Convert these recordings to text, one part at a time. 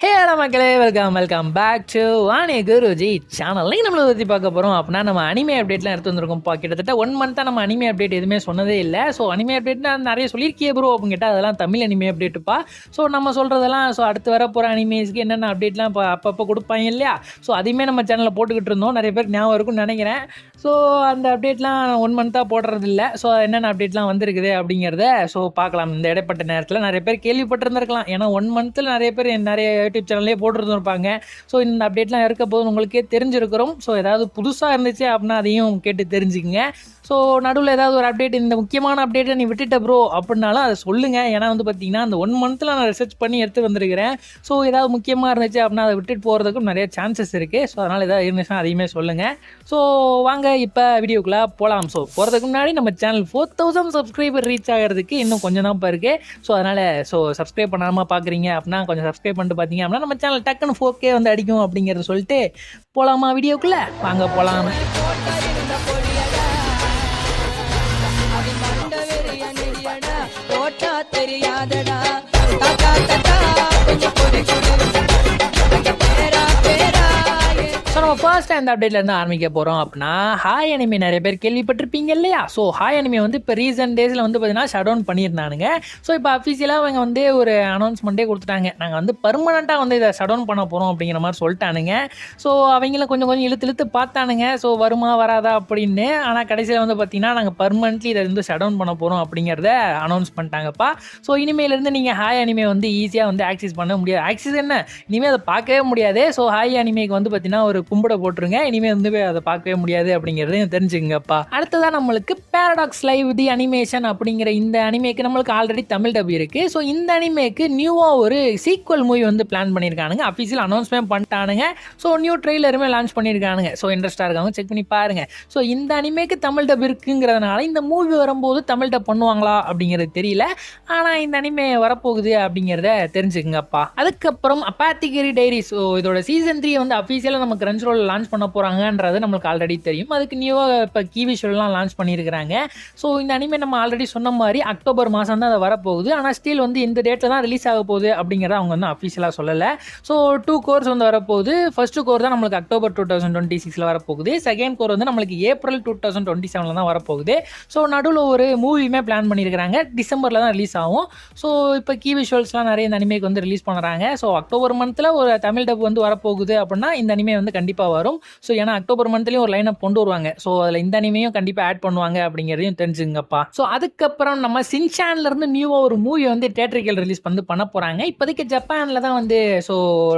Hello மக்களே, welcome back to Vani Guruji channel. நம்மளை பற்றி பார்க்க போகிறோம் அப்படின்னா நம்ம அனிமே அப்டேட்லாம் எடுத்து வந்திருக்கோம்ப்பா. கிட்டத்தட்ட 1 மந்த்தாக நம்ம அனிமே அப்டேட் எதுவுமே சொன்னதே இல்லை. ஸோ அனிமே அப்டேட்னா நிறைய சொல்லியிருக்கியே ப்ரோ அப்படின்னு கேட்டால் அதெல்லாம் தமிழ் அனிமே அப்டேட்டுப்பா. ஸோ நம்ம சொல்கிறதெல்லாம் அடுத்து வர போகிற அனிமேஸ்க்கு என்னென்ன அப்டேட்லாம் இப்போ அப்பப்போ கொடுப்பாங்க இல்லையா, ஸோ அதையுமே நம்ம சேனலில் போட்டுக்கிட்டு இருந்தோம். நிறைய பேருக்கு ஞாபகம் இருக்குன்னு நினைக்கிறேன். ஸோ அந்த அப்டேட்லாம் 1 மந்த்தாக போடுறது இல்லை. ஸோ என்னென்ன அப்டேட்லாம் வந்திருக்குது அப்படிங்கிறத பார்க்கலாம். இந்த இடைப்பட்ட நேரத்தில் நிறைய பேர் கேள்விப்பட்டிருந்திருக்கலாம். ஏன்னா 1 மந்த்தில் நிறைய பேர் நிறைய யூடியூப் சேனல்லே போட்டுருந்துருப்பாங்க. ஸோ இந்த அப்டேட்லாம் இருக்க போது உங்களுக்கே தெரிஞ்சிருக்கிறோம். ஸோ ஏதாவது புதுசாக இருந்துச்சு அப்படின்னா அதையும் கேட்டு தெரிஞ்சுக்கங்க. ஸோ நடுவில் ஏதாவது ஒரு அப்டேட், இந்த முக்கியமான அப்டேட்டை நீ விட்டுட்ட ப்ரோ அப்படின்னாலும் அதை சொல்லுங்கள். ஏன்னா பார்த்தீங்கன்னா அந்த 1 மந்த்தில் நான் ரிசர்ச் பண்ணி எடுத்து வந்திருக்கிறேன். ஸோ ஏதாவது முக்கியமாக இருந்துச்சு அப்படின்னா அதை விட்டுட்டு போகிறதுக்கும் நிறைய சான்சஸ் இருக்குது. ஸோ அதனால் ஏதாவது இருந்துச்சுன்னா அதையுமே சொல்லுங்கள். ஸோ வாங்க இப்போ வீடியோக்குள்ளே போகலாம். ஸோ போகிறதுக்கு முன்னாடி நம்ம சேனல் 4000 சப்ஸ்கிரைபர் ரீச் ஆகிறதுக்கு இன்னும் கொஞ்சம் தான் இருக்குது. ஸோ அதனால் சப்ஸ்கிரைப் பண்ணாமல் பார்க்குறீங்க அப்படின்னா கொஞ்சம் சப்ஸ்கிரைப் பண்ணிட்டு பார்த்தீங்க அப்படின்னா நம்ம சேனல் டக்குன்னு 4K வந்து அடிக்கும் அப்படிங்கிறத சொல்லிட்டு போகலாமா வீடியோக்குள்ளே? வாங்க போகலாம். தெரியாதடா நம்ம ஃபர்ஸ்ட் இந்த அப்டேட்லேருந்து ஆரம்பிக்க போகிறோம் அப்படின்னா ஹாய் அனிமே நிறைய பேர் கேள்விப்பட்டிருப்பீங்க இல்லையா. ஸோ ஹாய் அனிமே இப்போ ரீசன்ட் டேஸில் பார்த்தீங்கன்னா ஷட் டவுன் பண்ணியிருந்தானுங்க. ஸோ இப்போ அஃபீஷியலாக அவங்க ஒரு அனௌன்ஸ்மெண்ட்டே கொடுத்துட்டாங்க. நாங்கள் பர்மனெண்ட்டாக இதை ஷட் டவுன் பண்ண போகிறோம் அப்படிங்கிற மாதிரி சொல்லிட்டானுங்க. ஸோ அவங்களும் கொஞ்சம் இழுத்து பார்த்தானுங்க. ஸோ வருமா வராதா அப்படின்னு. ஆனால் கடைசியில் பார்த்தீங்கன்னா நாங்கள் பர்மனெண்ட்லி இதை ஷட் டவுன் பண்ண போகிறோம் அப்படிங்கிறத அனௌன்ஸ் பண்ணிட்டாங்கப்பா. ஸோ இனிமேலேருந்து நீங்கள் ஹாய் அனிமே ஈஸியாக ஆக்சஸ் பண்ண முடியாது. ஆக்சஸ் என்ன, இனிமேல் அதை பார்க்கவே முடியாது. ஸோ ஹாய் அனிமேக்கு பார்த்தீங்கன்னா ஒரு கும்பிட போட்டுருங்க. இனிமேல் அதை பார்க்கவே முடியாது அப்படிங்கிறதையும் தெரிஞ்சுங்கப்பா. அடுத்ததான் நம்மளுக்கு பேரடாக்ஸ் லைவ் தி அனிமேஷன் அப்படிங்கிற இந்த அனிமேக்கு நம்மளுக்கு ஆல்ரெடி தமிழ் டப் இருக்குது. ஸோ இந்த அனிமேக்கு நியூவாக ஒரு சீக்வல் மூவி பிளான் பண்ணியிருக்கானுங்க. அஃபீஷியல் அனௌன்ஸ்மெண்ட் பண்ணிட்டானுங்க. ஸோ நியூ ட்ரெய்லருமே லான்ச் பண்ணியிருக்கானுங்க. ஸோ இன்ட்ரெஸ்ட்டாக இருக்காங்க, செக் பண்ணி பாருங்கள். ஸோ இந்த அனிமேக்கு தமிழ் டப் இருக்குங்கிறதுனால இந்த மூவி வரும்போது தமிழ் டப் பண்ணுவாங்களா அப்படிங்கிறது தெரியல. ஆனால் இந்த அனிமே வரப்போகுது அப்படிங்கிறத தெரிஞ்சுக்குங்கப்பா. அதுக்கப்புறம் அப்பாத்திகரி டைரி. ஸோ இதோட சீசன் 3 அஃபீஷியலாக நம்ம கிரன்ச் ரோல் லான்ச் பண்ண போகிறாங்கன்றது நம்மளுக்கு ஆல்ரெடி தெரியும். அதுக்கு நியூவாக இப்போ கீவி ஷோலாம் லான்ச் பண்ணியிருக்கிறாங்க. ஸோ இந்த அனிமே நம்ம ஆல்ரெடி சொன்ன மாதிரி அக்டோபர் மாதம் தான் அதை வரப்போகுது. ஆனால் ஸ்டில் இந்த டேட்டில் தான் ரிலீஸ் ஆக போகுது அப்படிங்கிறத அவங்க அஃபீஷியலாக சொல்லலை. ஸோ 2 கோர்ஸ் வரப்போகுது. ஃபர்ஸ்ட் கோர் தான் நம்மளுக்கு அக்டோபர் 2026 வரப்போகுது. செகண்ட் கோர் நம்மளுக்கு ஏப்ரல் 2027 தான் வரப்போகுது. ஸோ நடுவில் ஒரு மூவியுமே பிளான் பண்ணியிருக்கிறாங்க. டிசம்பரில் தான் ரிலீஸ் ஆகும். ஸோ இப்போ கீவி ஷோல்ஸ்லாம் நிறைய இந்த அனிமேக்கு ரிலீஸ் பண்ணுறாங்க. ஸோ அக்டோபர் மந்தில் ஒரு தமிழ் டப் வரப்போகுது அப்படின்னா இந்த அனிமே கண்டிப்பாக வரும். ஸோ ஏன்னா அக்டோபர் மந்த்லேயும் ஒரு லைனப் கொண்டு வருவாங்க. ஸோ அதில் இந்த அனிமையும் கண்டிப்பாக ஆட் பண்ணுவாங்க அப்படிங்கிறதையும் தெரிஞ்சுங்கப்பா. ஸோ அதுக்கப்புறம் நம்ம சின்சான்லேருந்து நியூவாக ஒரு மூவி தேட்டரிக்கல் ரிலீஸ் பண்ண போகிறாங்க. இப்போதைக்கு ஜப்பானில் தான் ஸோ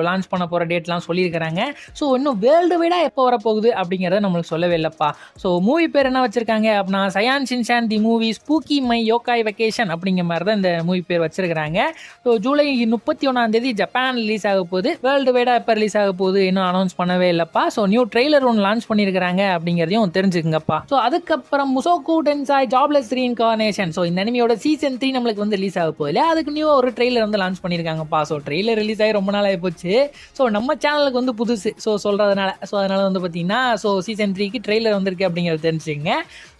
லான்ச் பண்ண போகிற டேட்லாம் சொல்லியிருக்கிறாங்க. ஸோ இன்னும் வேர்ல்டு வைடாக எப்போ வரப்போகுது அப்படிங்கிறத நம்மளுக்கு சொல்லவே இல்லைப்பா. ஸோ மூவி பேர் என்ன வச்சுருக்காங்க அப்படின்னா சயான் Shinchan the movie spooky my yokai vacation அப்படிங்கிற மாதிரி தான் இந்த மூவி பேர் வச்சிருக்கிறாங்க. ஸோ ஜூலை 31 ஜப்பான் ரிலீஸ் ஆக போகுது. வேர்ல்டு வைடாக எப்போ ரிலீஸ் ஆக போகுது இன்னும் அனௌன்ஸ் பண்ணவே இல்லைப்பா. ஸோ நியூ ட்ரெய்லர் ஒன்று லான்ச் பண்ணியிருக்கிறாங்க அப்படிங்கிறதையும் தெரிஞ்சுக்குங்கப்பா. ஸோ அதுக்கப்புறம் முசோகு டென்சாய் ஜாப்லெஸ் ரீஇன்கார்னேஷன். ஸோ இந்த அனிமையோட சீசன் 3 நம்மளுக்கு ரிலீஸ் ஆக போகுது. அதுக்கு நியூவாக ஒரு ட்ரெய்லர் லான்ச் பண்ணியிருக்காங்கப்பா. ஸோ ட்ரெய்லர் ரிலீஸ் ஆகி ரொம்ப நாள் ஆகி போச்சு. ஸோ நம்ம சேனலுக்கு புதுசு. ஸோ சொல்கிறதுனால அதனால் பார்த்தீங்கன்னா ஸோ சீசன் 3க்கு ட்ரெய்லர் வந்திருக்கு அப்படிங்கிறத தெரிஞ்சுங்க.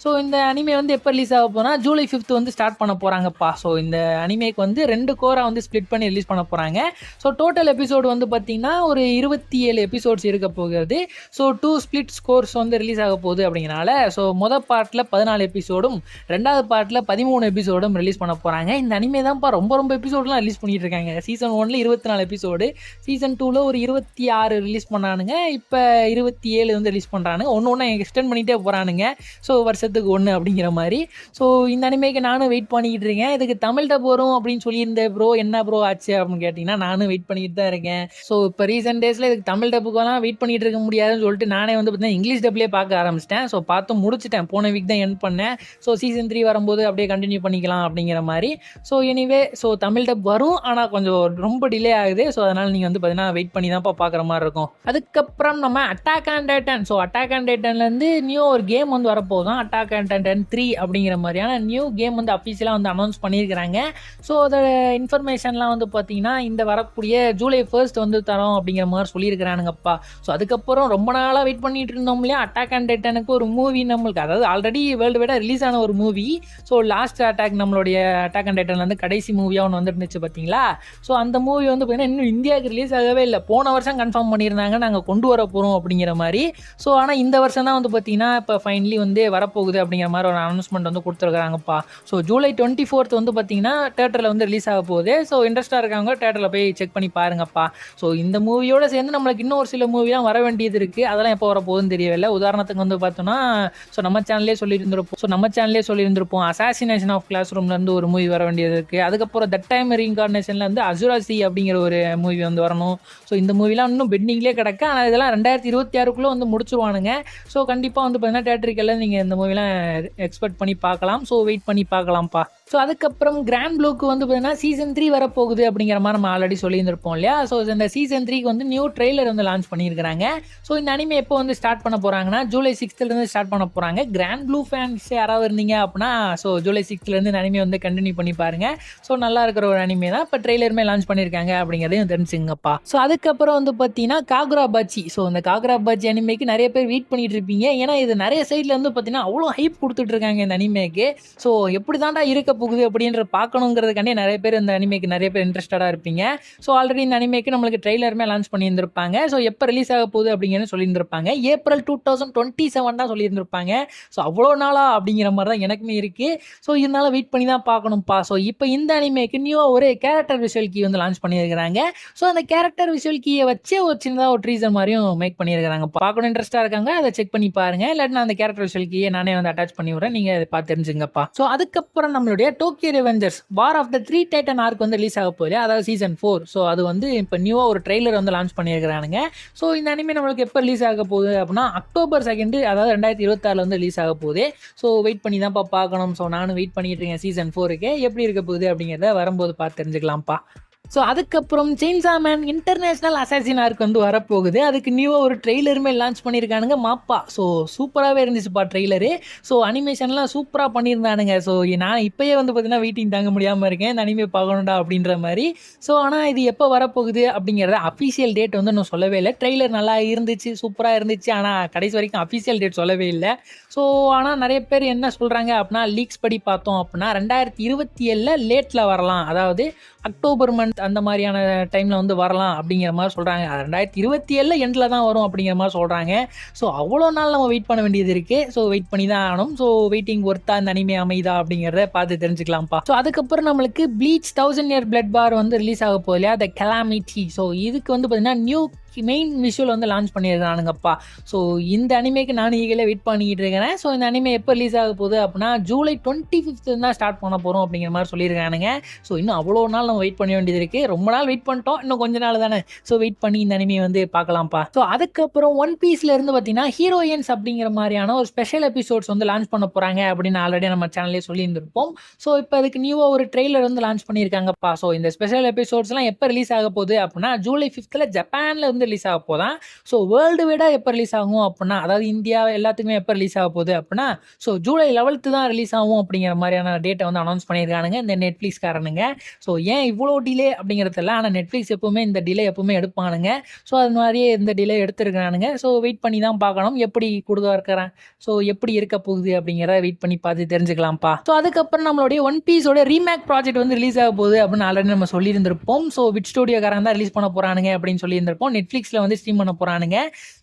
ஸோ இந்த அனிமே எப்போ ரிலீஸ் ஆக போனால் ஜூலை 5 ஸ்டார்ட் பண்ண போகிறாங்கப்பா. ஸோ இந்த அனிமேக்கு 2 கோராக ஸ்ப்ளிட் பண்ணி ரிலீஸ் பண்ண போகிறாங்க. ஸோ டோட்டல் எபிசோடு பார்த்தீங்கன்னா ஒரு 27 எபிசோட்ஸ் இருக்க போகிறது. ஸோ 2 ஸ்பிளிட் கோர்ஸ் ரிலீஸ் ஆக போகுது அப்படிங்கிறனால ஸோ மொதல் பார்ட்டில் 14 எபிசோடும் ரெண்டாவது பார்ட்டில் 13 எபிசோடும் ரிலீஸ் பண்ண போகிறாங்க. இந்த அனிமே தான்ப்பா ரொம்ப எபிசோடெலாம் ரிலீஸ் பண்ணிட்டு இருக்காங்க. சீசன் 1 24 எபிசோடு, சீசன் 2 ஒரு 26 ரிலீஸ் பண்ணானுங்க. இப்போ 27 ரிலீஸ் பண்ணுறானுங்க. ஒன்று எக்ஸ்டெண்ட் பண்ணிகிட்டே போகிறானுங்க. ஸோ வருஷத்துக்கு 1 அப்படிங்கிற மாதிரி. ஸோ இந்த அனிமேக்கு நானும் வெயிட் பண்ணிக்கிட்டு இருக்கேன். இதுக்கு தமிழ் டப் வரும் அப்படின்னு சொல்லியிருந்தேன் ப்ரோ. என்ன ப்ரோ ஆச்சு அப்படின்னு கேட்டிங்கன்னா நானும் வெயிட் பண்ணிக்கிட்டு தான் இருக்கேன். ஸோ இப்போ ரீசெண்ட் டேஸில் இதுக்கு தமிழ் டப்புக்கெல்லாம் வெயிட் பண்ணிகிட்டு இருக்க முடியாதுன்னு சொல்லிட்டு நானே பார்த்தீங்கன்னா இங்கிலீஷ் டப்லேயே பார்க்க ஆரம்பிச்சிட்டேன். ஸோ பார்த்து முடிச்சிட்டேன். போன வீக் தான் எண்ட் பண்ணேன். ஸோ சீசன் 3 வரும்போது அப்படியே கண்டினியூ பண்ணிக்கலாம் அப்படிங்கிற மாதிரி. So anyway so Tamil dub வரும். ஆனால் கொஞ்சம் ரொம்ப டிலே ஆகுது. ஸோ அதனால் நீங்கள் பார்த்தீங்கன்னா வெயிட் பண்ணி தான்ப்பா பார்க்குற மாதிரி இருக்கும். அதுக்கப்புறம் நம்ம attack on Titan. So attack on டைட்டன்லேருந்து நியூ ஒரு கேம் வரப்போதும். அட்டாக் ஆன் டைட்டன் 3 அப்படிங்கிற மாதிரியான நியூ கேம் அஃபீஷியலாக அனௌன்ஸ் பண்ணியிருக்கிறாங்க. ஸோ அதோட இன்ஃபர்மேஷன்லாம் பார்த்தீங்கன்னா இந்த வரக்கூடிய ஜூலை 1 தரோம் அப்படிங்கிற மாதிரி சொல்லியிருக்கிறானுங்கப்பா. ஸோ அதுக்கப்புறம் அதுக்கப்புறம் ரொம்ப நாளாக வெயிட் பண்ணிட்டு இருந்தோம் இல்லையா, அட்டாக் அண்ட் டைட்டனுக்கு ஒரு மூவி நம்மளுக்கு, அதாவது ஆல்ரெடி வேர்ல்டு வைடாக ரிலீஸ் ஆன ஒரு மூவி. ஸோ லாஸ்ட் அட்டாக், நம்மளுடைய அட்டாக் அண்ட் டைட்டன் வந்து கடைசி மூவியாக ஒன்று வந்துருந்துச்சு பார்த்தீங்களா. ஸோ அந்த மூவி வந்து பார்த்தீங்கன்னா இன்னும் இந்தியாவுக்கு ரிலீஸ் ஆகவே இல்லை. போன வருஷம் கன்ஃபார்ம் பண்ணியிருந்தாங்க நாங்கள் கொண்டு வர போகிறோம் அப்படிங்கிற மாதிரி. ஸோ ஆனால் இந்த வருஷம் தான் வந்து பார்த்தீங்கன்னா இப்போ ஃபைனலி வந்து வரப்போகுது அப்படிங்கிற மாதிரி ஒரு அனௌன்ஸ்மெண்ட் வந்து கொடுத்துருக்காங்கப்பா. ஸோ ஜூலை 24 வந்து பார்த்தீங்கன்னா தேட்டரில் வந்து ரிலீஸ் ஆக போகுது. ஸோ இன்ட்ரெஸ்ட்டாக இருக்காங்க தேட்டரில் போய் செக் பண்ணி பாருங்கப்பா. ஸோ இந்த மூவியோட சேர்ந்து நம்மளுக்கு இன்னும் ஒரு சில மூவிலாம் வர வேண்டியது இருக்குது. அதெல்லாம் எப்போ வர போகுதுன்னு தெரியவில்லை. உதாரணத்துக்கு வந்து பார்த்தோன்னா நம்ம சேனல்லே சொல்லியிருந்திருப்போம் அசாசினேஷன் ஆஃப் கிளாஸ் ரூம்லேருந்து ஒரு மூவி வர வேண்டியது இருக்குது. அதுக்கப்புறம் தட் டைம் ரீஇன்கார்னேஷனில் வந்து அசுராசி அப்படிங்கிற ஒரு மூவி வந்து வரணும். ஸோ இந்த மூவிலாம் இன்னும் பெண்டிங்லேயே கிடக்கு. ஆனால் இதெல்லாம் 2026 வந்து முடிச்சுருவானுங்க. ஸோ கண்டிப்பாக வந்து பார்த்தீங்கன்னா தேட்டருக்கெல்லாம் நீங்கள் இந்த மூவிலாம் எக்ஸ்பெக்ட் பண்ணி பார்க்கலாம். ஸோ வெயிட் பண்ணி பார்க்கலாம்ப்பா. ஸோ அதுக்கப்புறம் கிராண்ட் ப்ளூக்கு வந்து பார்த்தீங்கன்னா சீசன் 3 வரப்போகுது அப்படிங்கிற மாதிரி நம்ம ஆல்ரெடி சொல்லியிருந்திருப்போம் இல்லையா. ஸோ இந்த சீசன் 3க்கு வந்து நியூ ட்ரெய்லர் வந்து லான்ச் பண்ணியிருக்கிறாங்க. ஸோ இந்த அனிமே எப்போ வந்து ஸ்டார்ட் பண்ண போகிறாங்கன்னா ஜூலை 6 ஸ்டார்ட் பண்ண போகிறாங்க. கிராண்ட் ப்ளூ ஃபேன்ஸ் யாராவது இருந்தீங்க அப்படின்னா ஸோ ஜூலை 6 இந்த அனிமே வந்து கண்டினியூ பண்ணி பாருங்கள். ஸோ நல்லா இருக்கிற ஒரு அனிமே தான். இப்போ ட்ரெய்லருமே லான்ச் பண்ணியிருக்காங்க அப்படிங்கிறதையும் தெரிஞ்சுங்கப்பா. ஸோ அதுக்கப்புறம் பார்த்தீங்கன்னா காக்ரா பாச்சி. ஸோ இந்த காக்ரா பாச்சி அனிமேக்கு நிறைய பேர் வெயிட் பண்ணிட்டு இருப்பீங்க. ஏன்னா இது நிறைய சைடில் வந்து பார்த்தீங்கன்னா அவ்வளோ ஹைப் கொடுத்துட்டு இருக்காங்க இந்த அனிமேக்கு. ஸோ எப்படி தாண்டா இருக்க போகுது அப்படின்ற பார்க்கணுங்கிறதுக்காண்டி நிறைய பேர் இந்த அனிமேக்கு நிறைய பேர் இன்ட்ரெஸ்டடாக இருப்பீங்க. ஸோ ஆல்ரெடி இந்த அனிமேக்கு நம்மளுக்கு ட்ரெய்லருமே லான்ச் பண்ணியிருந்திருப்பாங்க. ஸோ எப்போ ரிலீஸ் ஆக போகுது அப்படிங்கிறது சொல்லியிருந்திருப்பாங்க. ஏப்ரல் 2027 தான் சொல்லியிருந்திருப்பாங்க. ஸோ அவ்வளோ நாளா அப்படிங்கிற மாதிரி தான் எனக்குமே இருக்குது. ஸோ இதனால வெயிட் பண்ணி தான் பார்க்கணும்ப்பா. ஸோ இப்போ இந்த அனிமேக்கு நியூவாக ஒரு கேரக்டர் விஷுவல் கீ வந்து லான்ச் பண்ணியிருக்கிறாங்க. ஸோ அந்த கேரக்டர் விஷுவல் கீயை வச்சு ஒரு சின்னதாக ஒரு ட்ரீசர் மாதிரியும் மேக் பண்ணியிருக்கிறாங்க. பார்க்கணும் இன்ட்ரெஸ்ட்டாக இருக்காங்க அதை செக் பண்ணி பாருங்கள். இல்லாட்டி நான் அந்த கேரக்டர் விஷுவல் கீயை நானே வந்து அட்டாச் பண்ணி விட்றேன். நீங்கள் அதை பார்த்து தெரிஞ்சுங்கப்பா. ஸோ அதுக்கப்புறம் நம்மளுடைய Tokyo Revengers war of the 3 Titan arc வந்து ரிலீஸ் ஆக போகுது. அதாவது சீசன் 4. ஸோ அது வந்து இப்போ நியூவாக ஒரு ட்ரெய்லர் வந்து லான்ச் பண்ணியிருக்கிறானுங்க. ஸோ இந்த அனிமே நம்மளுக்கு எப்போ ரிலீஸ் ஆக போகுது அப்படின்னா அக்டோபர் 2 அதாவது 2026 வந்து ரிலீஸ் ஆக போகுது. ஸோ வெயிட் பண்ணி தான்ப்பா பார்க்கணும். ஸோ நானும் வெயிட் பண்ணிட்டு இருக்கேன் சீசன் 4க்கு எப்படி இருக்க போகுது அப்படிங்கிறத வரும்போது பார்த்து தெரிஞ்சுக்கலாம்ப்பா. ஸோ அதுக்கப்புறம் chainsaw man international assassin arc வந்து வரப்போகுது. அதுக்கு நியூவாக ஒரு ட்ரெய்லருமே லான்ச் பண்ணியிருக்கானுங்க மாப்பா. ஸோ சூப்பராகவே இருந்துச்சுப்பா ட்ரெய்லரு. ஸோ அனிமேஷன்லாம் சூப்பராக பண்ணியிருந்தானுங்க. ஸோ நான் இப்போயே வந்து பார்த்தீங்கன்னா வெயிட்டிங் தாங்க முடியாமல் இருக்கேன் இந்த அனிமே பார்க்கணுண்டா அப்படின்ற மாதிரி. ஸோ ஆனால் இது எப்போ வரப்போகுது அப்படிங்கிறத அஃபிஷியல் டேட் வந்து இன்னும் சொல்லவே இல்லை. ட்ரெய்லர் நல்லா இருந்துச்சு, சூப்பராக இருந்துச்சு. ஆனால் கடைசி வரைக்கும் அஃபிஷியல் டேட் சொல்லவே இல்லை. ஸோ ஆனால் நிறைய பேர் என்ன சொல்கிறாங்க அப்படின்னா லீக்ஸ் படி பார்த்தோம் அப்படின்னா 2027 லேட்டில் வரலாம். அதாவது அக்டோபர் மந்த் அந்த மாதிரியான டைமில் வந்து வரலாம் அப்படிங்கிற மாதிரி சொல்கிறாங்க. 2027 எண்டில் தான் வரும் அப்படிங்கிற மாதிரி சொல்கிறாங்க. ஸோ அவ்வளோ நாள் நம்ம வெயிட் பண்ண வேண்டியது இருக்குது. ஸோ வெயிட் பண்ணி தான் ஆகணும். ஸோ வெயிட்டிங் ஒர்த்தா இந்த அனிமே அமைதா அப்படிங்கிறத பார்த்து தெரிஞ்சுக்கலாம்ப்பா. ஸோ அதுக்கப்புறம் நம்மளுக்கு ப்ளீச் 1000 Year Blood War வந்து ரிலீஸ் ஆக போகுது இல்லையா, த கெலாமிட்டி. ஸோ இதுக்கு வந்து பார்த்தீங்கன்னா நியூ மெயின் விஷுவல் வந்து லான்ச் பண்ணியிருக்கானுங்கப்பா. ஸோ இந்த அனிமேக்கு நான் ஈகலே வெயிட் பண்ணிக்கிட்டு இருக்கிறேன். ஸோ இந்த அனிமே எப்போ ரிலீஸ் ஆக போகுது அப்படின்னா ஜூலை 25 தான் ஸ்டார்ட் பண்ண போகிறோம் அப்படிங்கிற மாதிரி சொல்லியிருக்கானுங்க. ஸோ இன்னும் அவ்வளோ நாள் நம்ம வெயிட் பண்ண வேண்டியது இருக்குது. ரொம்ப நாள் வெயிட் பண்ணிட்டோம், இன்னும் கொஞ்ச நாள் தானே. ஸோ வெயிட் பண்ணி இந்த அனிமே வந்து பார்க்கலாம்ப்பா. ஸோ அதுக்கப்புறம் ஒன் பீஸில் இருந்து பார்த்தீங்கன்னா ஹீரோயின்ஸ் அப்படிங்கிற மாதிரியான ஒரு ஸ்பெஷல் எபிசோட்ஸ் வந்து லான்ச் பண்ண போகிறாங்க அப்படின்னு ஆல்ரெடி நம்ம சேனல்லே சொல்லியிருந்திருப்போம். ஸோ இப்போ அதுக்கு நியூவாக ஒரு ட்ரெய்லர் வந்து லான்ச் பண்ணியிருக்காங்கப்பா. ஸோ இந்த ஸ்பெஷல் எபிசோட்ஸ்லாம் எப்போ ரிலீஸ் ஆக போகுது அப்படின்னா ஜூலை 5 ஜப்பானில் வந்து ரிலீஸ் ஆக போதான். ஸோ வேர்ல்டு வைடாக எப்போ ரிலீஸ் ஆகும் அப்படின்னா, அதாவது இந்தியா எல்லாத்துக்குமே எப்போ ரிலீஸ் ஆக போகுது அப்படின்னா ஸோ ஜூலை 11 தான் ரிலீஸ் ஆகும் அப்படிங்கிற மாதிரியான டேட்டை வந்து அனௌன்ஸ் பண்ணியிருக்கானுங்க இந்த நெட்ஃப்ளிக்ஸ் காரனுங்க. ஸோ ஏன் இவ்வளோ டிலே அப்படிங்கிறதில்ல, ஆனால் நெட்ஃப்ளிக்ஸ் எப்பவுமே இந்த டிலே எப்பவுமே எடுப்பானுங்க. ஸோ அது மாதிரியே இந்த டிலே எடுத்துருக்கானுங்க. ஸோ வெயிட் பண்ணி தான் பார்க்கணும் எப்படி கொடுக்க இருக்கிறேன். ஸோ எப்படி இருக்க போகுது அப்படிங்கிறத வெயிட் பண்ணி பார்த்து தெரிஞ்சுக்கலாம்ப்பா. ஸோ அதுக்கப்புறம் நம்மளுடைய ஒன் பீஸோட ரீமேக் ப்ராஜெக்ட் வந்து ரிலீஸ் ஆக போகுது அப்படின்னு ஆல்ரெடி நம்ம சொல்லியிருந்திருப்போம். ஸோ விட் ஸ்டுடியோக்காரன் தான் ரிலீஸ் பண்ண போகிறானுங்க அப்படின்னு சொல்லியிருந்திருப்போம். நெட்ஃப்ளிக்ஸில் வந்து ஸ்ட்ரீம் பண்ண போகிறானுங்க.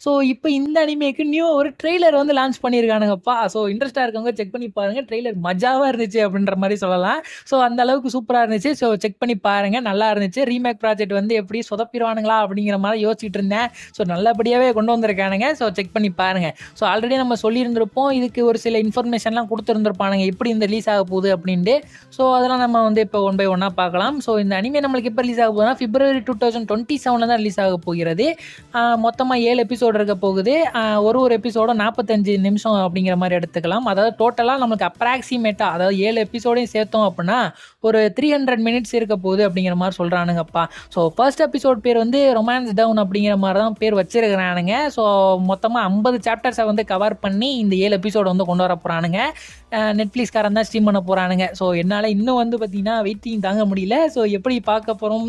ஸோ இப்போ இந்த அனிமேக்கு நியூ ஒரு ட்ரெய்லர் வந்து லான்ச் பண்ணியிருக்கானுங்கப்பா. ஸோ இன்ட்ரெஸ்ட்டாக இருக்கவங்க செக் பண்ணி பாருங்கள். ட்ரெய்லர் மஜாவாக இருந்துச்சு அப்படின்ற மாதிரி சொல்லலாம். ஸோ அந்த அளவுக்கு சூப்பராக இருந்துச்சு. ஸோ செக் பண்ணி பாருங்கள், நல்லா இருந்துச்சு. ரீமேக் ப்ராஜெக்ட் வந்து எப்படி சொதப்பிடுவானுங்களா அப்படிங்கிற மாதிரி யோசிச்சுட்டு இருந்தேன். ஸோ நல்லபடியாகவே கொண்டு வந்திருக்கானுங்க. ஸோ செக் பண்ணி பாருங்கள். ஸோ ஆல்ரெடி நம்ம சொல்லியிருந்திருப்போம், இதுக்கு ஒரு சில இன்ஃபர்மேஷன்லாம் கொடுத்துருந்துருப்பானுங்க எப்படி இந்த ரிலீஸ் ஆக போகுது அப்படின்ட்டு. ஸோ அதெல்லாம் நம்ம வந்து இப்போ ஒன் பை ஒன்னாக பார்க்கலாம். ஸோ இந்த அனிமே நம்மளுக்கு எப்போ ரிலீஸ் ஆக போகுதுன்னா February 2027 தான் ரிலீஸ் ஆக போகிறது. மொத்தமாக 7 எபிசோடு இருக்க போகுது. ஒரு எபிசோடும் 45 நிமிஷம் அப்படிங்கிற மாதிரி எடுத்துக்கலாம். அதாவது டோட்டலாக நம்மளுக்கு அப்ராக்சிமேட்டாக அதாவது 7 எபிசோடையும் சேர்த்தோம் அப்படின்னா ஒரு 300 மினிட்ஸ் இருக்க போகுது அப்படிங்கிற மாதிரி சொல்கிறானுங்கப்பா. ஸோ ஃபர்ஸ்ட் எபிசோட் பேர் வந்து ரொமான்ஸ் டவுன் அப்படிங்கிற மாதிரி தான் பேர் வச்சிருக்கிறானுங்க. ஸோ மொத்தமாக 50 சாப்டர்ஸை வந்து கவர் பண்ணி இந்த 7 எபிசோடு வந்து கொண்டு வர போகிறானுங்க. நெட்ஃப்ளிக்ஸ்காரன் தான் ஸ்ட்ரீம் பண்ண போகிறானுங்க. ஸோ என்னால் இன்னும் வந்து பார்த்திங்கன்னா வெயிட்டிங் தாங்க முடியல. ஸோ எப்படி பார்க்க போகிறோம்,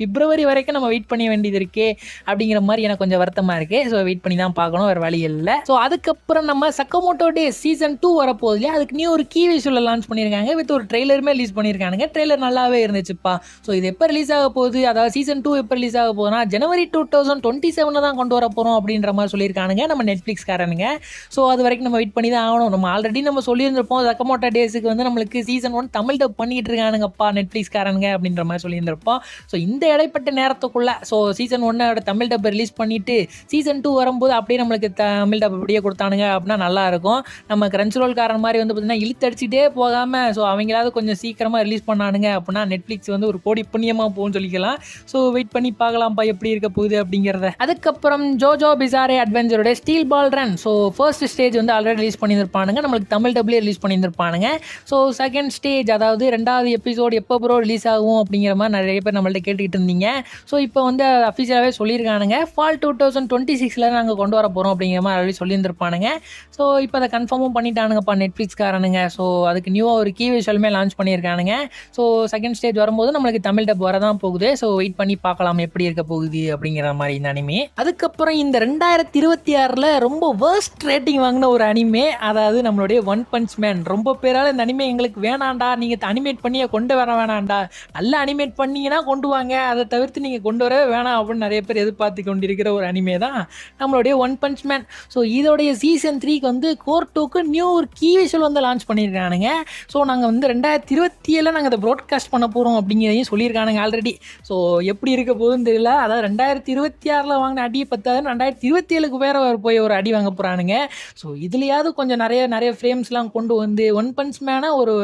பிப்ரவரி வரைக்கும் நம்ம வெயிட் பண்ண வேண்டியது இருக்கே அப்படிங்கிற மாதிரி எனக்கு கொஞ்சம் வருத்தமாக இருக்குது. ஸோ வெயிட் பண்ணி தான் பார்க்கணும், வேறு வழி இல்லை. ஸோ அதுக்கப்புறம் நம்ம சக்கமோட்டோ டேஸ் சீசன் 2 வரப்போகுது இல்லையா, அதுக்கு நியூ ஒரு கீ விஷுவல் லான்ச் பண்ணியிருக்காங்க. வித் ஒரு ட்ரெய்லருமே ரிலீஸ் பண்ணியிருக்கானுங்க. ட்ரெய்லர் நல்லாவே இருந்துச்சுப்பா. ஸோ இது எப்போ ரிலீஸ் ஆக போகுது, அதாவது சீசன் 2 எப்போ ரிலீஸ் ஆக போகுதுன்னா ஜனவரி 2027 தான் கொண்டு வர போகிறோம் அப்படின்ற மாதிரி சொல்லியிருக்கானுங்க நம்ம நெட்ஃப்ளிக்ஸ்காரனுங்க. ஸோ அது வரைக்கும் நம்ம வெயிட் பண்ணி தான் ஆகணும். நம்ம ஆல்ரெடி நம்ம சொல்லியிருந்திருப்போம் சக்கமோட்டோ டேஸுக்கு வந்து நம்மளுக்கு சீசன் 1 தமிழ் டப் பண்ணிட்டு இருக்கானுங்கப்பா நெட்ஃப்ளிக்ஸ்காரனுங்க அப்படின்ற மாதிரி சொல்லியிருந்திருப்போம். ஸோ இந்த இடைப்பட்ட நேரத்துக்குள்ள so season 1 Tamil dub release பண்ணிட்டு சீசன் 2 வரும்போது அப்படியே நம்மளுக்கு தமிழ் டப் அப்படியே கொடுத்தானுங்க அப்படின்னா நல்லா இருக்கும். நம்ம கிரன்ச்ரோல் காரன் மாதிரி வந்து பார்த்தீங்கன்னா இழுத்தடிச்சிட்டே போகாமல் ஸோ அவங்களாவது கொஞ்சம் சீக்கிரமாக ரிலீஸ் பண்ணானுங்க அப்படின்னா நெட்ஃப்ளிக்ஸ் வந்து ஒரு கோடி புண்ணியமாக போகும்னு சொல்லிக்கலாம். ஸோ வெயிட் பண்ணி பார்க்கலாம்ப்பா எப்படி இருக்க போகுது அப்படிங்கிறத. அதுக்கப்புறம் ஜோஜோ பிசாரே அட்வென்ச்சரோட steel ball run so first stage வந்து ஆல்ரெடி ரிலீஸ் பண்ணியிருப்பானுங்க, நம்மளுக்கு தமிழ் டப்லேயே ரிலீஸ் பண்ணியிருப்பானுங்க. ஸோ செகண்ட் ஸ்டேஜ் அதாவது 2வது எபிசோடு எப்போ ப்ரோ ரிலீஸ் ஆகும் அப்படிங்கிற மாதிரி நிறைய பேர் நம்மள்ட்ட கேட்டுக்கிட்டு இருந்தீங்க. ஸோ இப்போ வந்து அஃபிஷியலாகவே சொல்லியிருக்கானுங்க ஃபால் 2026 நாங்கள் கொண்டு வர போகிறோம் அப்படிங்கிற மாதிரி ஆல்ரெடி சொல்லியிருந்திருப்பானுங்க. ஸோ இப்போ அதை கன்ஃபார்மும் பண்ணிட்டானுங்கப்பா நெட்ஃப்ளிக்ஸ்காரனுங்க. ஸோ அதுக்கு நியூவாக ஒரு கீ விஷுவலுமே லான்ச் பண்ணியிருக்கானுங்க. ஸோ செகண்ட் ஸ்டேஜ் வரும்போது நம்மளுக்கு தமிழ் டப் வரதான் போகுது. ஸோ வெயிட் பண்ணி பார்க்கலாம் எப்படி இருக்க போகுது அப்படிங்கிற மாதிரி இந்த அனிமே. அதுக்கப்புறம் இந்த 2026 ரொம்ப வேர்ஸ்ட் ரேட்டிங் வாங்கின ஒரு அனிமே, அதாவது நம்மளுடைய ஒன் பஞ்ச் மேன். ரொம்ப பேரால் இந்த அனிமே எங்களுக்கு வேணாண்டா, நீங்கள் அனிமேட் பண்ணியே கொண்டு வர வேணாண்டா, நல்லா அனிமேட் பண்ணீங்கன்னா கொண்டு வாங்க, அதை தவிர்த்து நீங்கள் கொண்டு வரவே வேணாம் அப்படின்னு நிறைய பேர் எதிர்பார்த்து கொண்டிருக்கிற ஒரு அனிமே தான் நம்மளுடைய ஒன் பஞ்ச் மேன். ஸோ இதோடைய சீசன் 3க்கு வந்து கோர் 2க்கு நியூ ஒரு கீ விஷுவல் வந்து லான்ச் பண்ணியிருக்கானுங்க. ஸோ நாங்கள் வந்து 2027 நாங்கள் அதை ப்ராட்காஸ்ட் பண்ண போகிறோம் அப்படிங்கிறதையும் சொல்லியிருக்கானுங்க ஆல்ரெடி. ஸோ எப்படி இருக்க போகுதுன்னு தெரியல. அதாவது 2026 வாங்கின அடியை பத்தாது 2027க்கு வேற போய் ஒரு அடி வாங்க போகிறானுங்க. ஸோ இதுலையாவது கொஞ்சம் நிறைய ஃப்ரேம்ஸ்லாம் கொண்டு வந்து ஒன் பஞ்ச் மேனை ஒரு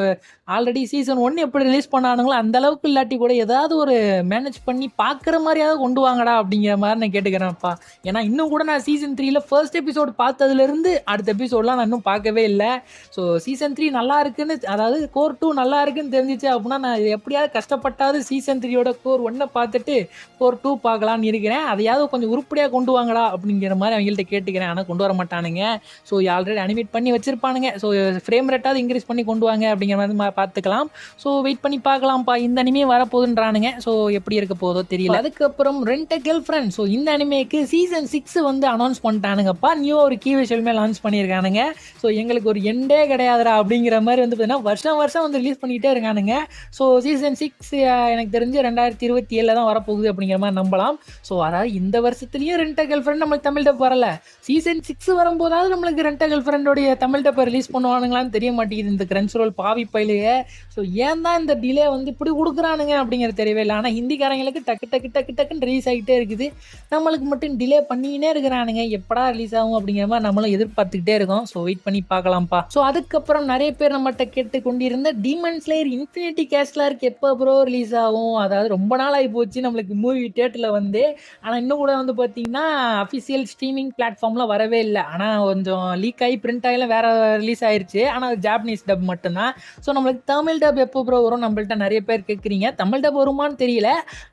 ஆல்ரெடி சீசன் 1 எப்படி ரிலீஸ் பண்ணானுங்களோ அந்த அளவுக்கு இல்லாட்டி கூட ஏதாவது ஒரு மேனேஜ் பண்ணி பார்க்குற மாதிரியாவது கொண்டு வாங்கடா அப்படிங்கிற மாதிரி நான் கேட்டுக்கிறேன்ப்பா. ஏன்னா இன்னும் கூட நான் சீசன் 3ல ஃபர்ஸ்ட் எபிசோடு பார்த்ததுலேருந்து அடுத்த எபிசோடெலாம் நான் இன்னும் பார்க்கவே இல்லை. ஸோ சீசன் 3 நல்லா இருக்குன்னு, அதாவது கோர் 2 நல்லா இருக்குன்னு தெரிஞ்சிச்சு அப்படின்னா நான் எப்படியாவது கஷ்டப்பட்டாவது சீசன் 3யோட கோர் 1 பார்த்துட்டு கோர் 2 பார்க்கலான்னு இருக்கிறேன். அதையாவது கொஞ்சம் உருப்படியாக கொண்டு வாங்கடா அப்படிங்கிற மாதிரி அவங்கள்ட்ட கேட்டுக்கிறேன். ஆனால் கொண்டு வர மாட்டானுங்க. ஸோ ஆல்ரெடி அனிமேட் பண்ணி வச்சிருப்பானுங்க. ஸோ ஃப்ரேம் ரேட்டாவது இன்க்ரீஸ் பண்ணி கொண்டு வாங்க அப்படிங்கிற மாதிரி பார்த்துக்கலாம். ஸோ வெயிட் பண்ணி பார்க்கலாம்ப்பா. இந்த அனிமே வரப்போகுதுன்றானுங்க. ஸோ எப்படி இருக்க போதோ தெரியல. அதுக்கப்புறம் rent a girl friend. So இந்த அனிமேக்கு சீசன் 6 வந்து அனௌன்ஸ் பண்ணிட்டானுங்கப்பா. நியூ ஒரு கீ விஷுவலுமே லான்ச் பண்ணியிருக்கானுங்க. ஸோ எங்களுக்கு ஒரு எண்டே கிடையாதுடா அப்படிங்கிற மாதிரி வந்து பார்த்தீங்கன்னா வருஷம் வந்து ரிலீஸ் பண்ணிக்கிட்டே இருக்கானுங்க. ஸோ சீசன் 6 எனக்கு தெரிஞ்சு 2027 தான் வரப்போகுது அப்படிங்கிற மாதிரி நம்பலாம். ஸோ அதாவது இந்த வருஷத்துலேயும் ரெண்ட் அ கேர்ள் ஃப்ரெண்ட் நம்மளுக்கு தமிழ் டப் வரல. சீசன் 6 வரும்போதாவது நம்மளுக்கு ரெண்ட் அ கேர்ள் ஃப்ரெண்டோடைய தமிழ் டப்பை ரிலீஸ் பண்ணுவானுங்களான்னு தெரிய மாட்டேங்குது இந்த கிரன்ச்ரோல் பாவி பயிலுக. ஸோ ஏன் தான் இந்த டிலே வந்து இப்படி கொடுக்குறானுங்க அப்படிங்கிறது தெரியவே இல்லை. ஆனால் ஹிந்திக்காரங்களுக்கு டக்குன்னு ரிலீஸ் ஆகிட்டே இருக்குது. நம்மளுக்கு மட்டும் டிலே பண்ணிக்கினே இருக்கிறானுங்க. எப்படா ரிலீஸ் ஆகும் அப்படிங்கிற மாதிரி நம்மளும் எதிர்பார்த்துக்கிட்டே இருக்கோம். ஸோ வெயிட் பண்ணி பார்க்கலாம்ப்பா. ஸோ அதுக்கப்புறம் நிறைய பேர் நம்மகிட்ட கேட்டு கொண்டிருந்த டீமன் ஸ்லேயர் இன்ஃபினிட்டி கேஸ்லருக்கு எப்போ ப்ரோ ரிலீஸ் ஆகும், அதாவது ரொம்ப நாள் ஆகி போச்சு நம்மளுக்கு மூவி தியேட்டரில் வந்து. ஆனால் இன்னும் கூட வந்து பார்த்தீங்கன்னா அஃபிஷியல் ஸ்ட்ரீமிங் பிளாட்ஃபார்மில் வரவே இல்லை. ஆனால் கொஞ்சம் லீக் ஆகி பிரிண்ட் ஆகி வேறு ரிலீஸ் ஆயிடுச்சு. ஆனால் அது ஜாப்பனீஸ் டப் மட்டும்தான். ஸோ நம்மளுக்கு தமிழ் டப் எப்போ ப்ரோ வரும் நம்மள்ட்ட நிறைய பேர் கேட்குறீங்க. தமிழ் டப் வருமானு தெரியல.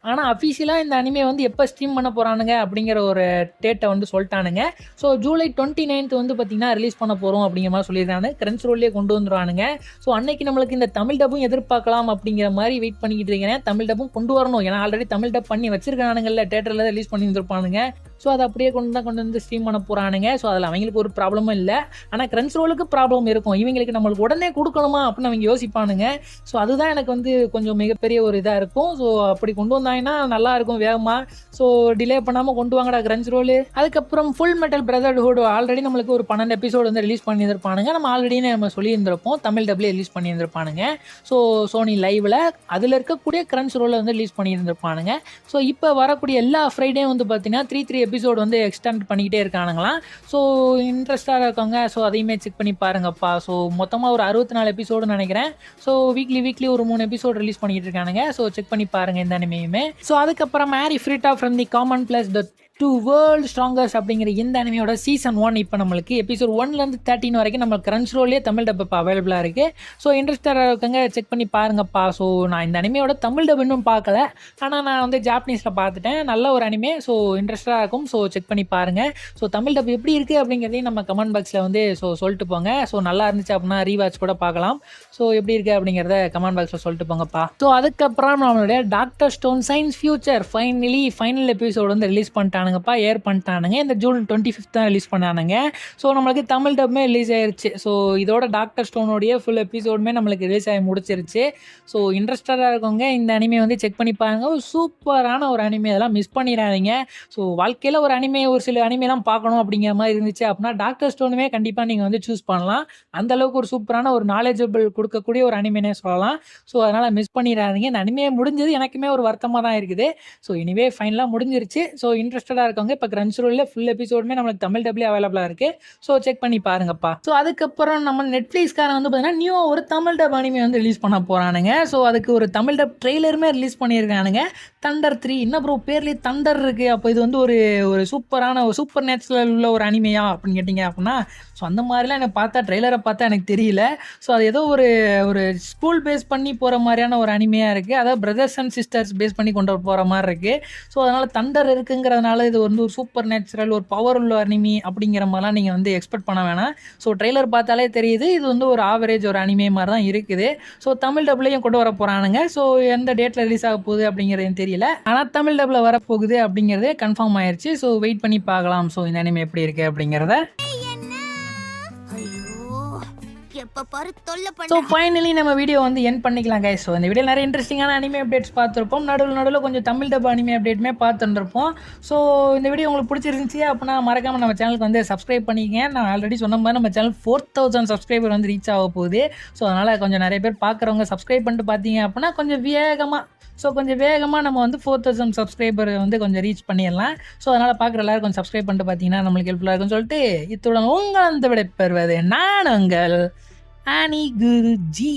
ஆனால் அஃபிஷியலாக இந்த அனிமே வந்து எப்போ ஸ்ட்ரீம் பண்ண போகிறானுங்க அப்படிங்கிற ஒரு டேட்டை வந்து சொல்லிட்டானுங்க. ஸோ ஜூலை 29 வந்து பார்த்திங்கன்னா ரிலீஸ் பண்ண போகிறோம் அப்படிங்கிற மாதிரி சொல்லியிருக்காங்க. கிரன்ச்ரோல்லே கொண்டு வந்துடுவானுங்க. ஸோ அன்னைக்கு நம்மளுக்கு இந்த தமிழ் டப்பும் எதிர்பார்க்கலாம் அப்படிங்கிற மாதிரி வெயிட் பண்ணிக்கிட்டு இருக்கேன். தமிழ் டப்பும் கொண்டு வரணும். ஏன்னா ஆல்ரெடி தமிழ் டப் பண்ணி வச்சிருக்கானுங்கல்ல, தேட்டரில் ரிலீஸ் பண்ணி வந்துருப்பானுங்க. ஸோ அதை அப்படியே கொண்டு வந்து ஸ்ட்ரீம் பண்ண போகிறானுங்க. ஸோ அதில் அவங்களுக்கு ஒரு ப்ராப்ளமும் இல்லை. ஆனால் கிரன்ச்ரோலுக்கு ப்ராப்ளம் இருக்கும். இவங்களுக்கு நம்மளுக்கு உடனே கொடுக்கணுமா அப்படின்னு அவங்க யோசிப்பானுங்க. ஸோ அதுதான் எனக்கு வந்து கொஞ்சம் மிகப்பெரிய ஒரு இதாக இருக்கும். ஸோ அப்படி கொண்டு வந்தாங்கன்னா நல்லாயிருக்கும் வேகமாக. ஸோ டிலே பண்ணாமல் கொண்டு வாங்கடா கிரன்ச்ரோல். அதுக்கப்புறம் ஃபுல் மெட்டல் பிரதர்ஹுட் ஆல்ரெடி நம்மளுக்கு ஒரு 12 எபிசோடு வந்து ரிலீஸ் பண்ணியிருப்பானுங்க. நம்ம ஆல்ரெடி நம்ம சொல்லியிருந்திருப்போம் தமிழ் டப்லேயே ரிலீஸ் பண்ணியிருந்திருப்பானுங்க. ஸோ சோனி லைவில் அதில் இருக்கக்கூடிய கிரன்ச்ரோலில் வந்து ரிலீஸ் பண்ணியிருந்திருப்பானுங்க. ஸோ இப்போ வரக்கூடிய எல்லா ஃப்ரைடே வந்து பார்த்தீங்கன்னா 3 எபிசோடு வந்து எக்ஸ்டெண்ட் பண்ணிக்கிட்டே இருக்கானுங்களாம். ஸோ இன்ட்ரெஸ்டாக இருக்காங்க. ஸோ அதையுமே செக் பண்ணி பாருங்கப்பா. ஸோ மொத்தமாக ஒரு 64 எபிசோடுன்னு நினைக்கிறேன். ஸோ வீக்லி ஒரு 3 எபிசோடு ரிலீஸ் பண்ணிக்கிட்டு இருக்கானுங்க. ஸோ செக் பண்ணி பாருங்கள் இந்த அனிமேயுமே. ஸோ அதுக்கப்புறம் Arifureta from the common plus to world strongest அப்படிங்கிற இந்த அனிமையோட சீசன் 1 இப்போ நம்மளுக்கு எபிசோட் 1லேருந்து 13 வரைக்கும் நம்மளுக்கு Crunchyrollயே தமிழ் டப் இப்போ அவைலபிளாக இருக்குது. ஸோ இன்ட்ரெஸ்டாக இருக்கவங்க செக் பண்ணி பாருங்கப்பா. ஸோ நான் இந்த அனிமையோட தமிழ் டப் இன்னும் பார்க்கல, ஆனால் நான் வந்து ஜாப்பனீஸில் பார்த்துட்டேன். நல்ல ஒரு அனிமே. ஸோ இன்ட்ரெஸ்டாக இருக்கும். ஸோ செக் பண்ணி பாருங்கள். ஸோ தமிழ் டப் எப்படி இருக்குது அப்படிங்கிறதையும் நம்ம கமெண்ட் பாக்ஸில் வந்து சொல்லிட்டு போங்க. ஸோ நல்லா இருந்துச்சு அப்படின்னா ரீவாட்ச் கூட பார்க்கலாம். ஸோ எப்படி இருக்குது அப்படிங்கிறத கமெண்ட் பாக்ஸில் சொல்லிட்டு போங்கப்பா. ஸோ அதுக்கப்புறம் நம்மளுடைய doctor stone science future final episode வந்து ரிலீஸ் பண்ணிட்டானுங்கப்பா, ஏர் பண்ணிட்டானுங்க. இந்த ஜூன் 25 தான் ரிலீஸ் பண்ணானுங்க. ஸோ நம்மளுக்கு தமிழ் டப்புமே ரிலீஸ் ஆயிருச்சு. ஸோ இதோட டாக்டர் ஸ்டோனோடைய ஃபுல் எபிசோடுமே நம்மளுக்கு ரிலீஸ் ஆகி முடிச்சிருச்சு. ஸோ இன்ட்ரெஸ்டடாக இருக்கவங்க இந்த அனிமே வந்து செக் பண்ணி பாருங்க. சூப்பரான ஒரு அனிமே, அதெல்லாம் மிஸ் பண்ணிடாதீங்க. ஸோ வாழ்க்கையில் ஒரு அனிமே, ஒரு சில அனிமேலாம் பார்க்கணும் அப்படிங்கிற மாதிரி இருந்துச்சு அப்படின்னா டாக்டர் ஸ்டோனுமே கண்டிப்பாக நீங்கள் வந்து சூஸ் பண்ணலாம். அந்தளவுக்கு ஒரு சூப்பரான ஒரு நாலேஜபிள் கொடுக்கக்கூடிய ஒரு அனிமேனே சொல்லலாம். ஸோ அதனால் மிஸ் பண்ணிடாதீங்க. இந்த அனிமே முடிஞ்சது எனக்குமே ஒரு வருத்தமாக தான் இருக்குது. ஸோ இனிவே ஃபைனலாக முடிஞ்சிருச்சு. ஸோ இன்ட்ரெஸ்டடாக இருக்கவங்க இப்போ Crunchyrollல ஃபுல் எபிசோடுமே நம்மளுக்கு தமிழ் டப்லேயே அவைலபிளாக இருக்குது. ஸோ செக் பண்ணி பாருங்கப்பா. ஸோ அதுக்கப்புறம் நம்ம நெட்ஃப்ளிக்ஸ்காரன் வந்து பார்த்தீங்கன்னா நியூ ஒரு தமிழ் டப் அனிமே வந்து ரிலீஸ் பண்ண போகிறானுங்க. ஸோ அதுக்கு ஒரு தமிழ் டப் ட்ரெய்லருமே ரிலீஸ் பண்ணியிருக்கானுங்க. தண்டர் 3. என்ன ப்ரோ பேர்லேயே தண்டர் இருக்குது, அப்போ இது வந்து ஒரு சூப்பரான ஒரு சூப்பர் நேச்சுரல் உள்ள ஒரு அனிமையா அப்படின்னு கேட்டிங்க அப்படின்னா, ஸோ அந்த மாதிரிலாம் எனக்கு பார்த்தா ட்ரெய்லரை பார்த்தா எனக்கு தெரியல. ஸோ அது ஏதோ ஒரு ஸ்கூல் பேஸ் பண்ணி போகிற மாதிரியான ஒரு அனிமையாக இருக்குது. அதாவது பிரதர்ஸ் அண்ட் சிஸ்டர்ஸ் பேஸ் பண்ணி கொண்டு போகிற மாதிரி இருக்குது. ஸோ அதனால் தண்டர் இருக்குங்கிறதுனால இது வந்து ஒரு சூப்பர் நேச்சுரல் ஒரு பவர் உள்ள அனிமி அப்படிங்கிற மாதிரிலாம் நீங்கள் வந்து எக்ஸ்பெக்ட் பண்ண வேணாம். ஸோ ட்ரெய்லர் பார்த்தாலே தெரியுது இது வந்து ஒரு ஆவரேஜ் ஒரு அனிமே மாதிரி தான் இருக்குது. ஸோ தமிழ் டப்லையும் கொண்டு வர போகிறானுங்க. ஸோ எந்த டேட்டில் ரிலீஸ் ஆக போகுது அப்படிங்கிறது தெரியல, ஆனால் தமிழ் டப்பில் வரப்போகுது அப்படிங்கிறதே கன்ஃபார்ம் ஆயிடுச்சு. ஸோ வெயிட் பண்ணி பார்க்கலாம். ஸோ இந்த அனிமே எப்படி இருக்குது அப்படிங்கிறத. ஸோ ஃபைனலி நம்ம வீடியோ வந்து என் பண்ணிக்கலாம் கைஸ். ஸோ இந்த வீடியோ நிறைய இன்ட்ரெஸ்டிங்கான அனிமே அப்டேட்ஸ் பார்த்துருப்போம். நடுவில் கொஞ்சம் தமிழ் டப் அனிமே அப்டேட்டுமே பார்த்துருப்போம். ஸோ இந்த வீடியோ உங்களுக்கு பிடிச்சிருந்துச்சி அப்படின்னா மறக்காமல் நம்ம சேனலுக்கு வந்து சப்ஸ்கிரைப் பண்ணிக்கங்க. நான் ஆல்ரெடி சொன்ன மாதிரி நம்ம சேனல் 4000 சப்ஸ்கிரைபர் வந்து ரீச் ஆக போகுது. ஸோ அதனால் கொஞ்சம் நிறைய பேர் பார்க்குறவங்க சப்ஸ்கிரைப் பண்ணிட்டு பார்த்தீங்க அப்படின்னா கொஞ்சம் வேகமாக நம்ம வந்து 4000 சப்ஸ்கிரைபர் வந்து கொஞ்சம் ரீச் பண்ணிடலாம். ஸோ அதனால் பார்க்குற எல்லாரும் கொஞ்சம் சப்ஸ்கிரைப் பண்ணிட்டு பார்த்தீங்கன்னா நம்மளுக்கு ஹெல்ப்ஃபுல்லாக இருக்குன்னு சொல்லிட்டு இத்துடன் உங்கள் அந்த விடை பெறுவது நான் உங்கள் அனி குருஜி.